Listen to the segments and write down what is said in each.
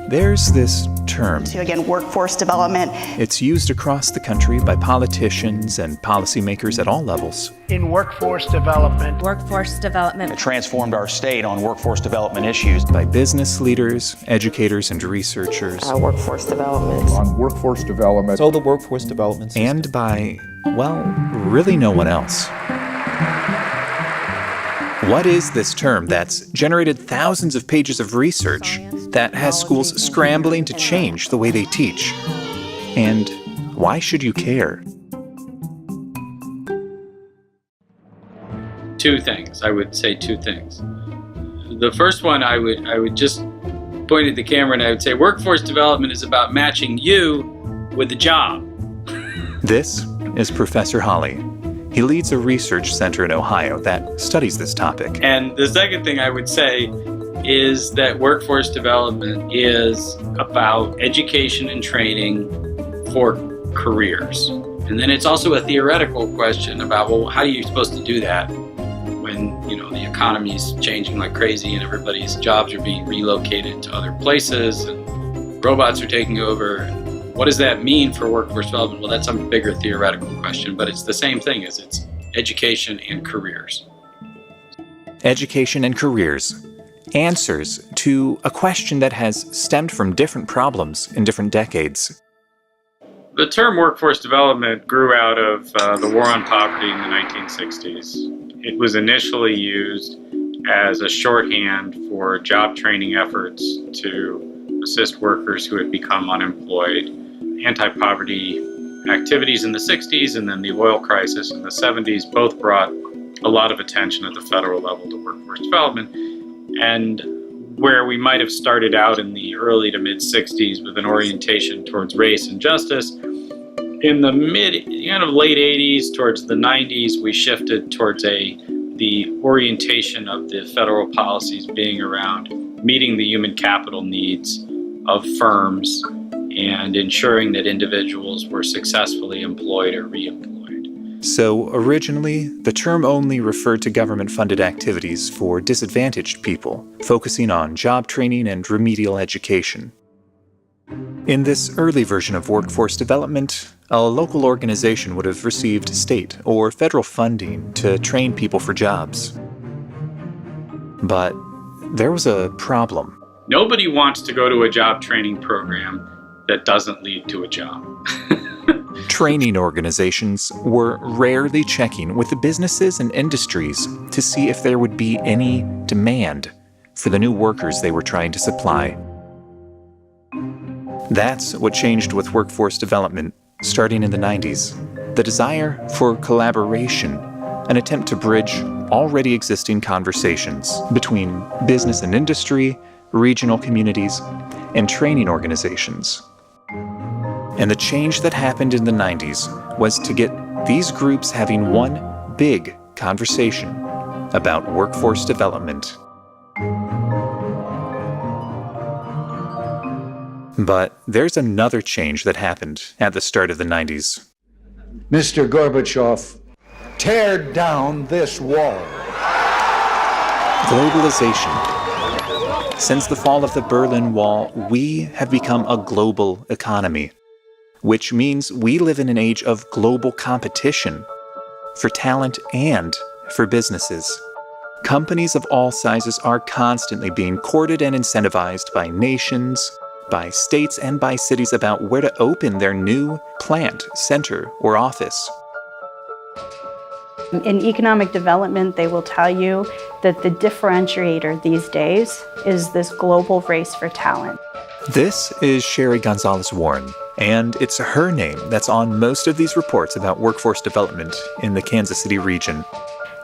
There's this term. So again, workforce development. It's used across the country by politicians and policymakers at all levels. In workforce development. Workforce development. It transformed our state on workforce development issues. By business leaders, educators, and researchers. Workforce development. On workforce development. So the workforce development system. And by, well, really no one else. What is this term that's generated thousands of pages of research, that has schools scrambling to change the way they teach? And why should you care? Two things. I would say two things. The first one, I would just point at the camera and I would say, workforce development is about matching you with a job. This is Professor Holley. He leads a research center in Ohio that studies this topic. And the second thing I would say is that workforce development is about education and training for careers. And then it's also a theoretical question about, well, how are you supposed to do that when, the economy's changing like crazy and everybody's jobs are being relocated to other places and robots are taking over. What does that mean for workforce development? Well, that's a bigger theoretical question, but it's the same thing as it's education and careers. Education and careers. Answers to a question that has stemmed from different problems in different decades. The term workforce development grew out of the war on poverty in the 1960s. It was initially used as a shorthand for job training efforts to assist workers who had become unemployed. Anti-poverty activities in the 60s and then the oil crisis in the 70s both brought a lot of attention at the federal level to workforce development. And where we might have started out in the early to mid 60s with an orientation towards race and justice, in the late 80s towards the 90s, we shifted towards the orientation of the federal policies being around meeting the human capital needs of firms and ensuring that individuals were successfully employed or reemployed. So originally, the term only referred to government-funded activities for disadvantaged people, focusing on job training and remedial education. In this early version of workforce development, a local organization would have received state or federal funding to train people for jobs. But there was a problem. Nobody wants to go to a job training program that doesn't lead to a job. Training organizations were rarely checking with the businesses and industries to see if there would be any demand for the new workers they were trying to supply. That's what changed with workforce development starting in the 90s. The desire for collaboration, an attempt to bridge already existing conversations between business and industry, regional communities, and training organizations. And the change that happened in the 90s was to get these groups having one big conversation about workforce development. But there's another change that happened at the start of the 90s. Mr. Gorbachev, tear down this wall. Globalization. Since the fall of the Berlin Wall, we have become a global economy, which means we live in an age of global competition for talent and for businesses. Companies of all sizes are constantly being courted and incentivized by nations, by states, and by cities about where to open their new plant, center, or office. In economic development, they will tell you that the differentiator these days is this global race for talent. This is Sherry Gonzalez-Warren, and it's her name that's on most of these reports about workforce development in the Kansas City region.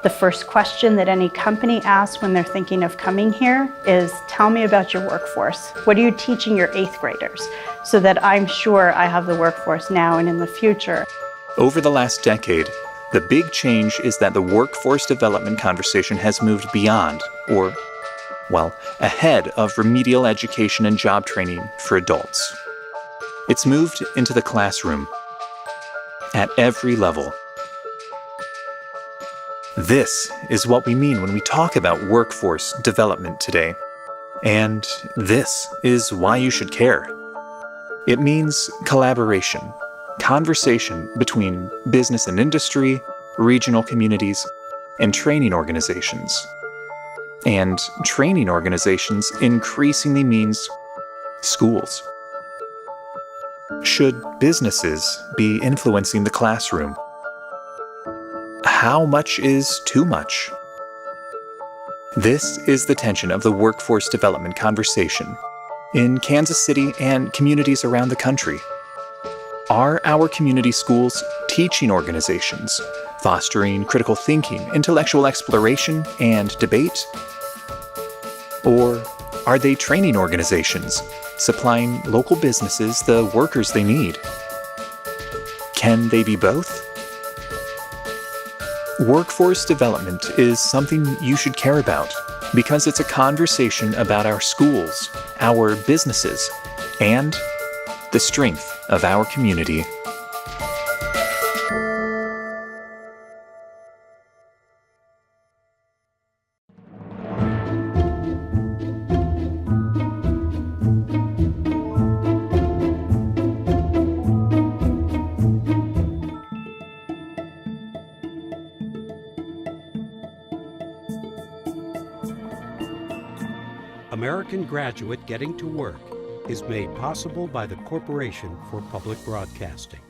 The first question that any company asks when they're thinking of coming here is, tell me about your workforce. What are you teaching your 8th graders? So that I'm sure I have the workforce now and in the future. Over the last decade, the big change is that the workforce development conversation has moved beyond, or, well, ahead of remedial education and job training for adults. It's moved into the classroom at every level. This is what we mean when we talk about workforce development today. And this is why you should care. It means collaboration, conversation between business and industry, regional communities, and training organizations. And training organizations increasingly means schools. Should businesses be influencing the classroom? How much is too much? This is the tension of the workforce development conversation in Kansas City and communities around the country. Are our community schools teaching organizations, fostering critical thinking, intellectual exploration, and debate? Or are they training organizations, supplying local businesses the workers they need? Can they be both? Workforce development is something you should care about because it's a conversation about our schools, our businesses, and the strength of our community. American Graduate Getting to Work is made possible by the Corporation for Public Broadcasting.